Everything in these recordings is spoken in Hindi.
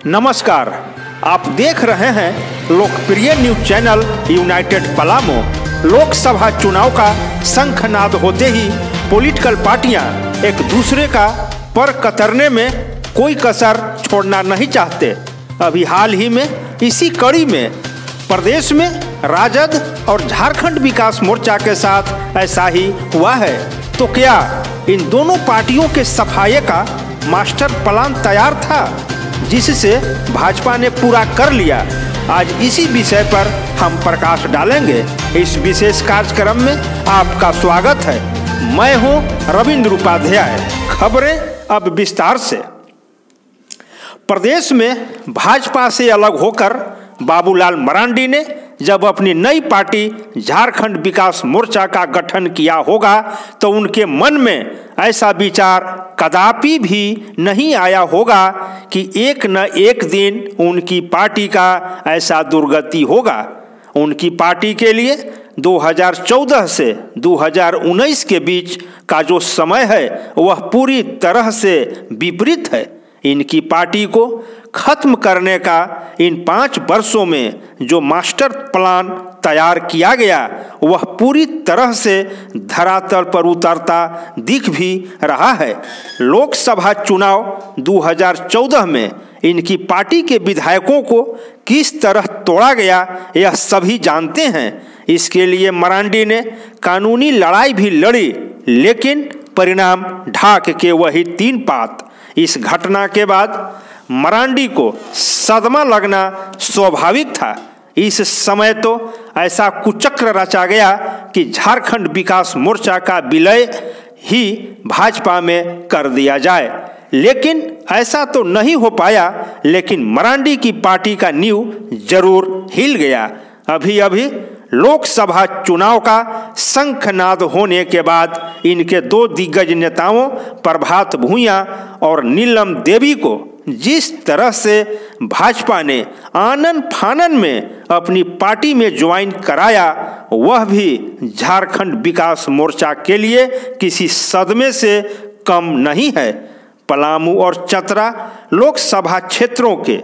नमस्कार, आप देख रहे हैं लोकप्रिय news channel United Palamu. Lok Sabha चुनाव का शंखनाद होते ही पॉलिटिकल पार्टियां एक दूसरे का पर कतरने में कोई कसर छोड़ना नहीं चाहते। अभी हाल ही में इसी कड़ी में प्रदेश में राजद और झारखंड विकास मोर्चा के साथ ऐसा ही हुआ है। तो क्या इन दोनों पार्टियों के सफाये का मास्टर प्लान तैयार था जिससे भाजपा ने पूरा कर लिया? आज इसी विषय पर हम प्रकाश डालेंगे। इस विशेष कार्यक्रम में आपका स्वागत है। मैं हूं रविंद्र उपाध्याय। खबरें अब विस्तार से। प्रदेश में भाजपा से अलग होकर बाबूलाल मरांडी ने जब अपनी नई पार्टी झारखंड विकास मोर्चा का गठन किया होगा तो उनके मन में ऐसा विचार कदापि भी नहीं आया होगा कि एक न एक दिन उनकी पार्टी का ऐसा दुर्गति होगा। उनकी पार्टी के लिए 2014 से 2019 के बीच का जो समय है वह पूरी तरह से विपरीत है। इनकी पार्टी को खत्म करने का इन 5 वर्षों में जो मास्टर प्लान तैयार किया गया वह पूरी तरह से धरातल पर उतरता दिख भी रहा है। लोकसभा चुनाव 2014 में इनकी पार्टी के विधायकों को किस तरह तोड़ा गया यह सभी जानते हैं। इसके लिए मरांडी ने कानूनी लड़ाई भी लड़ी, लेकिन परिणाम ढाक के वही 3 पात। इस घटना के बाद मरांडी को सदमा लगना स्वाभाविक था। इस समय तो ऐसा कुचक्र रचा गया कि झारखंड विकास मोर्चा का विलय ही भाजपा में कर दिया जाए, लेकिन ऐसा तो नहीं हो पाया। लेकिन मरांडी की पार्टी का नींव जरूर हिल गया। अभी अभी लोकसभा चुनाव का शंखनाद होने के बाद इनके 2 दिग्गज नेताओं प्रभात भूया और नीलम देवी को जिस तरह से भाजपा ने आनन फानन में अपनी पार्टी में ज्वाइन कराया वह भी झारखंड विकास मोर्चा के लिए किसी सदमे से कम नहीं है। पलामू और चतरा लोकसभा क्षेत्रों के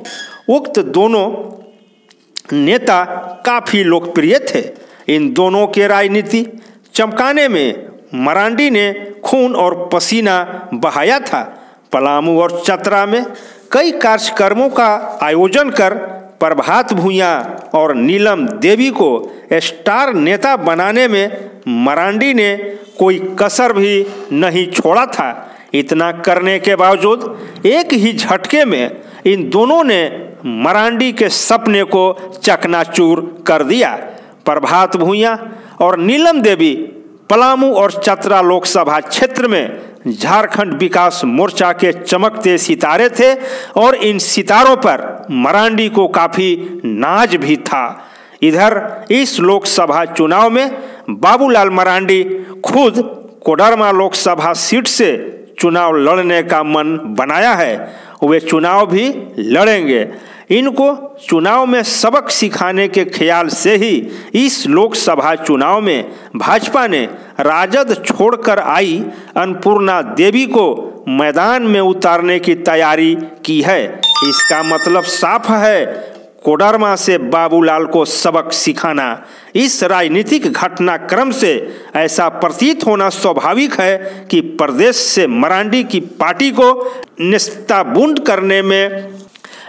उक्त दोनों नेता काफी लोकप्रिय थे। इन दोनों के राजनीति चमकाने में मरांडी ने खून और पसीना बहाया था। पलामू और चतरा में कई कार्यक्रमों का आयोजन कर प्रभात भूया और नीलम देवी को स्टार नेता बनाने में मरांडी ने कोई कसर भी नहीं छोड़ा था। इतना करने के बावजूद एक ही झटके में इन दोनों ने मरांडी के सपने को चकनाचूर कर दिया। प्रभात भूया और नीलम देवी पलामू और चतरा लोकसभा क्षेत्र में झारखंड विकास मोर्चा के चमकते सितारे थे और इन सितारों पर मरांडी को काफी नाज भी था। इधर इस लोकसभा चुनाव में बाबूलाल मरांडी खुद कोडरमा लोकसभा सीट से चुनाव लड़ने का मन बनाया है। वे चुनाव भी लड़ेंगे। इनको चुनाव में सबक सिखाने के ख्याल से ही इस लोकसभा चुनाव में भाजपा ने राजद छोड़कर आई अन्नपूर्णा देवी को मैदान में उतारने की तैयारी की है। इसका मतलब साफ है, कोडरमा से बाबूलाल को सबक सिखाना। इस राजनीतिक घटनाक्रम से ऐसा प्रतीत होना स्वाभाविक है कि प्रदेश से मरांडी की पार्टी को नेस्ताबूंद करने में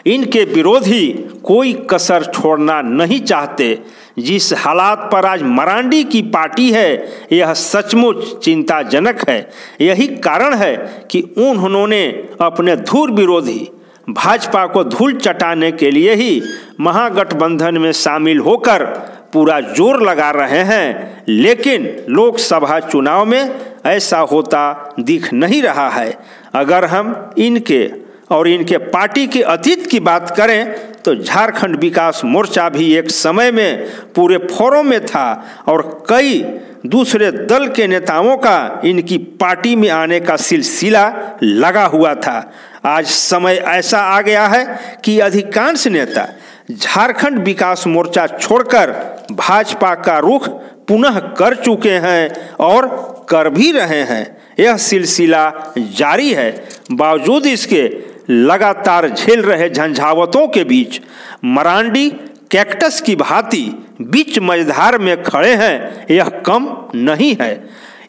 इनके विरोधी कोई कसर छोड़ना नहीं चाहते। जिस हालात पर आज मरांडी की पार्टी है यह सचमुच चिंताजनक है। यही कारण है कि उन्होंने अपने धुर विरोधी भाजपा को धूल चटाने के लिए ही महागठबंधन में शामिल होकर पूरा जोर लगा रहे हैं, लेकिन लोकसभा चुनाव में ऐसा होता दिख नहीं रहा है। अगर हम इनके और इनके पार्टी के अतीत की बात करें तो झारखंड विकास मोर्चा भी एक समय में पूरे फोरम में था और कई दूसरे दल के नेताओं का इनकी पार्टी में आने का सिलसिला लगा हुआ था। आज समय ऐसा आ गया है कि अधिकांश नेता झारखंड विकास मोर्चा छोड़कर भाजपा का रुख पुनः कर चुके हैं और कर भी रहे हैं। यह सिलसिला जारी है। बावजूद इसके लगातार झेल रहे झंझावतों के बीच मरांडी कैक्टस की भांति बीच मझधार में खड़े हैं, यह कम नहीं है।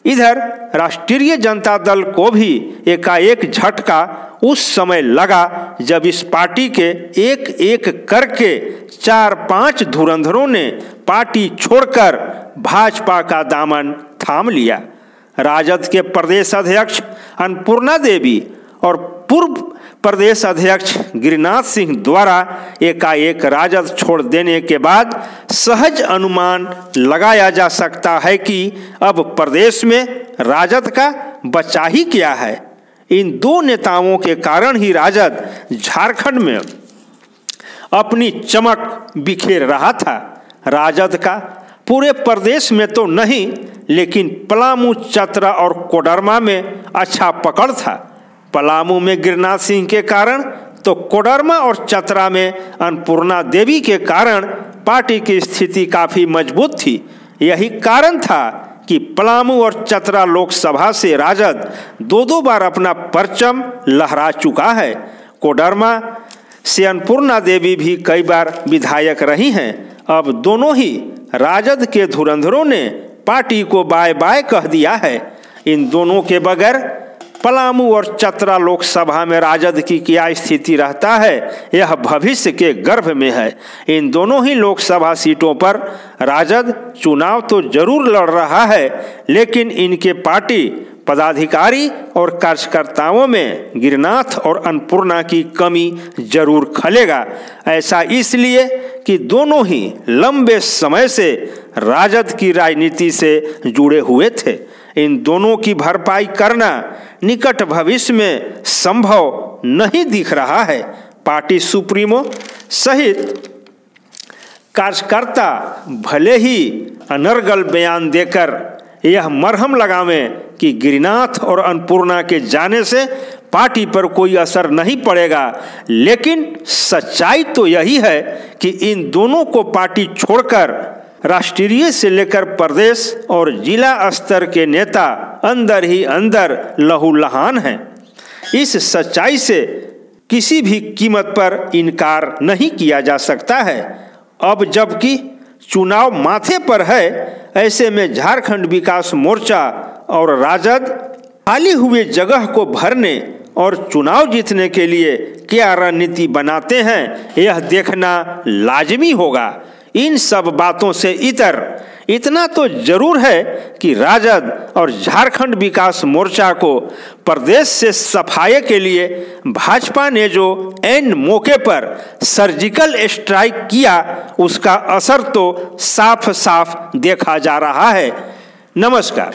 इधर राष्ट्रीय जनता दल को भी एकाएक झटका उस समय लगा जब इस पार्टी के एक एक करके 4-5 धुरंधरों ने पार्टी छोड़कर भाजपा का दामन थाम लिया। राजद के प्रदेश अध्यक्ष अन्नपूर्णा देवी और पूर्व प्रदेश अध्यक्ष गिरिनाथ सिंह द्वारा एकाएक राजद छोड़ देने के बाद सहज अनुमान लगाया जा सकता है कि अब प्रदेश में राजद का बचा ही क्या है। इन दो नेताओं के कारण ही राजद झारखंड में अपनी चमक बिखेर रहा था। राजद का पूरे प्रदेश में तो नहीं, लेकिन पलामू, चतरा और कोडरमा में अच्छा पकड़ था। पलामू में गिरिनाथ सिंह के कारण तो कोडरमा और चतरा में अन्नपूर्णा देवी के कारण पार्टी की स्थिति काफ़ी मजबूत थी। यही कारण था कि पलामू और चतरा लोकसभा से राजद 2-2 बार अपना परचम लहरा चुका है। कोडरमा से अन्नपूर्णा देवी भी कई बार विधायक रही हैं। अब दोनों ही राजद के धुरंधरों ने पार्टी को बाय बाय कह दिया है। इन दोनों के बगैर पलामू और चतरा लोकसभा में राजद की क्या स्थिति रहता है, यह भविष्य के गर्भ में है। इन दोनों ही लोकसभा सीटों पर राजद चुनाव तो जरूर लड़ रहा है, लेकिन इनके पार्टी पदाधिकारी और कार्यकर्ताओं में गिरिनाथ और अन्नपूर्णा की कमी जरूर खलेगा। ऐसा इसलिए कि दोनों ही लंबे समय से राजद की राजनीति से जुड़े हुए थे। इन दोनों की भरपाई करना निकट भविष्य में संभव नहीं दिख रहा है। पार्टी सुप्रीमो सहित कार्यकर्ता भले ही अनर्गल बयान देकर यह मरहम लगावें कि गिरिनाथ और अन्नपूर्णा के जाने से पार्टी पर कोई असर नहीं पड़ेगा, लेकिन सच्चाई तो यही है कि इन दोनों को पार्टी छोड़कर राष्ट्रीय से लेकर प्रदेश और जिला स्तर के नेता अंदर ही अंदर लहूलुहान हैं। इस सच्चाई से किसी भी कीमत पर इनकार नहीं किया जा सकता है। अब जबकि चुनाव माथे पर है, ऐसे में झारखंड विकास मोर्चा और राजद खाली हुए जगह को भरने और चुनाव जीतने के लिए क्या रणनीति बनाते हैं, यह देखना लाजमी होगा। इन सब बातों से इतना तो जरूर है कि राजद और झारखंड विकास मोर्चा को प्रदेश से सफाई के लिए भाजपा ने जो एन मौके पर सर्जिकल स्ट्राइक किया, उसका असर तो साफ साफ देखा जा रहा है। नमस्कार।